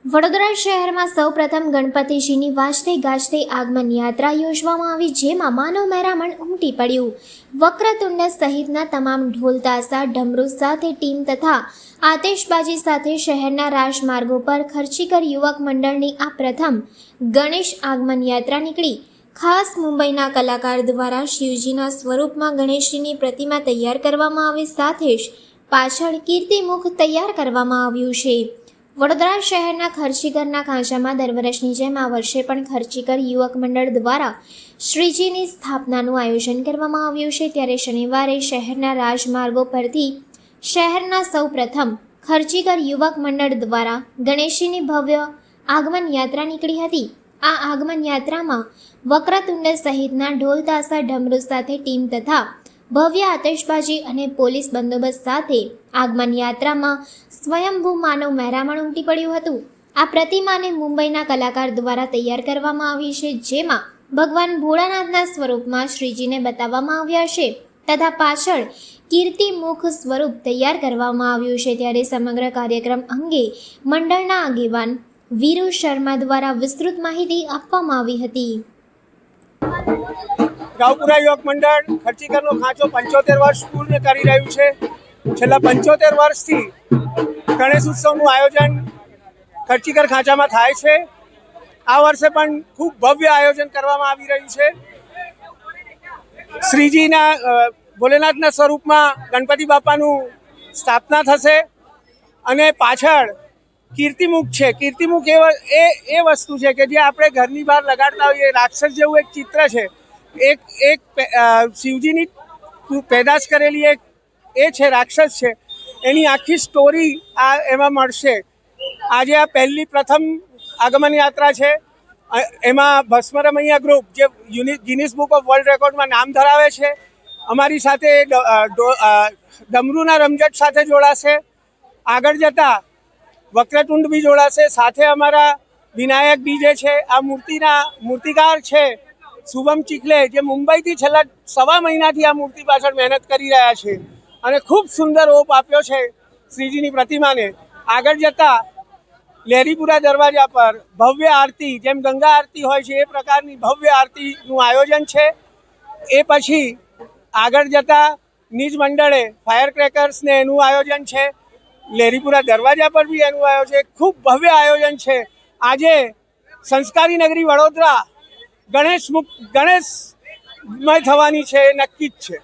વડોદરા શહેરમાં સૌપ્રથમ ગણપતિજીની વાજતે ગાજતે આગમન યાત્રા યોજવામાં આવી, જેમાં માનવ મહેરામણ ઉમટી પડ્યું। વક્રતુંડ સહિતના તમામ ઢોલ તાશા ડમરૂ સાથે ટીમ તથા આતિશબાજી સાથે શહેરના રાજમાર્ગો પર ખર્ચીકર યુવક મંડળની આ પ્રથમ ગણેશ આગમન યાત્રા નીકળી। ખાસ મુંબઈના કલાકાર દ્વારા શિવજીના સ્વરૂપમાં ગણેશજીની પ્રતિમા તૈયાર કરવામાં આવી, સાથે જ પાછળ કીર્તિમુખ તૈયાર કરવામાં આવ્યું છે। વડોદરા શહેરના ખર્ચીકરના ખાંચામાં દર વર્ષની જેમ આ વર્ષે પણ ખર્ચીકર યુવક મંડળ દ્વારા શ્રીજીની સ્થાપનાનું આયોજન કરવામાં આવ્યું છે। ત્યારે શનિવારે શહેરના રાજમાર્ગો પરથી શહેરના સૌપ્રથમ ખર્ચીકર યુવક મંડળ દ્વારા ગણેશજીની ભવ્ય આગમન યાત્રા નીકળી હતી। આ આગમન યાત્રામાં વક્રતુંડ સહિતના ઢોલ તાશા ડમરૂ સાથે ટીમ તથા ભવ્ય આતિશબાજી અને પોલીસ બંદોબસ્ત સાથે આગમન યાત્રામાં સ્વયંભૂ માનવ મહેરામણ ઉમટી પડ્યું હતું। આ પ્રતિમાને મુંબઈના કલાકાર દ્વારા તૈયાર કરવામાં આવી છે, જેમાં ભગવાન ભોળાનાથના સ્વરૂપમાં શ્રીજીને બતાવવામાં આવ્યા છે તથા પાછળ કીર્તિમુખ સ્વરૂપ તૈયાર કરવામાં આવ્યું છે। ત્યારે સમગ્ર કાર્યક્રમ અંગે મંડળના આગેવાન વીરુ શર્મા દ્વારા વિસ્તૃત માહિતી આપવામાં આવી હતી। ગાંવપુરા યુવક મંડળ ખર્ચીકરનો ખાંચો 75 વર્ષ પૂર્ણ કરી રહ્યું છે। છેલ્લા 75 વર્ષથી ગણેશ ઉત્સવનું આયોજન ખર્ચીકર ખાંચામાં થાય છે। આ વર્ષે પણ ખૂબ ભવ્ય આયોજન કરવામાં આવી રહ્યું છે। શ્રીજીના ભોલેનાથના સ્વરૂપમાં ગણપતિ બાપાનું સ્થાપના થશે અને પાછળ કીર્તિમુખ છે। કીર્તિમુખ એ વસ્તુ છે કે જે આપણે ઘરની બહાર લગાડતા હોઈએ, રાક્ષસ જેવું એક ચિત્ર છે, એક શિવજીની પેદાશ કરેલી એ છે, રાક્ષસ છે, એની આખી સ્ટોરી એમાં મળશે। આજે આ પ્રથમ આગમન યાત્રા છે। એમાં ભસ્મરમૈયા ગ્રુપ, જે ગિનિસ બુક ઓફ વર્લ્ડ રેકોર્ડમાં નામ ધરાવે છે, અમારી સાથે ડમરૂના રમઝટ સાથે જોડાશે। આગળ જતા વક્રતુંડ બી જોડાશે, સાથે અમારા વિનાયક ડીજે છે। આ મૂર્તિકાર છે શુભમ ચીખલે, જે મુંબઈથી છેલ્લા સવા મહિનાથી આ મૂર્તિ પાછળ મહેનત કરી રહ્યા છે અને ખૂબ સુંદર ઓપ આપ્યો છે શ્રીજીની પ્રતિમાને। આગળ જતા લેરીપુરા દરવાજા પર ભવ્ય આરતી, જેમ ગંગા આરતી હોય છે એ પ્રકારની ભવ્ય આરતીનું આયોજન છે। એ પછી આગળ જતા નિજ મંડળે ફાયર ક્રેકર્સને એનું આયોજન છે। લેરીપુરા દરવાજા પર બી એનું આયોજન છે। ખૂબ ભવ્ય આયોજન છે। આજે સંસ્કારી નગરી વડોદરા ગણેશમય થવાની છે, નક્કી જ છે।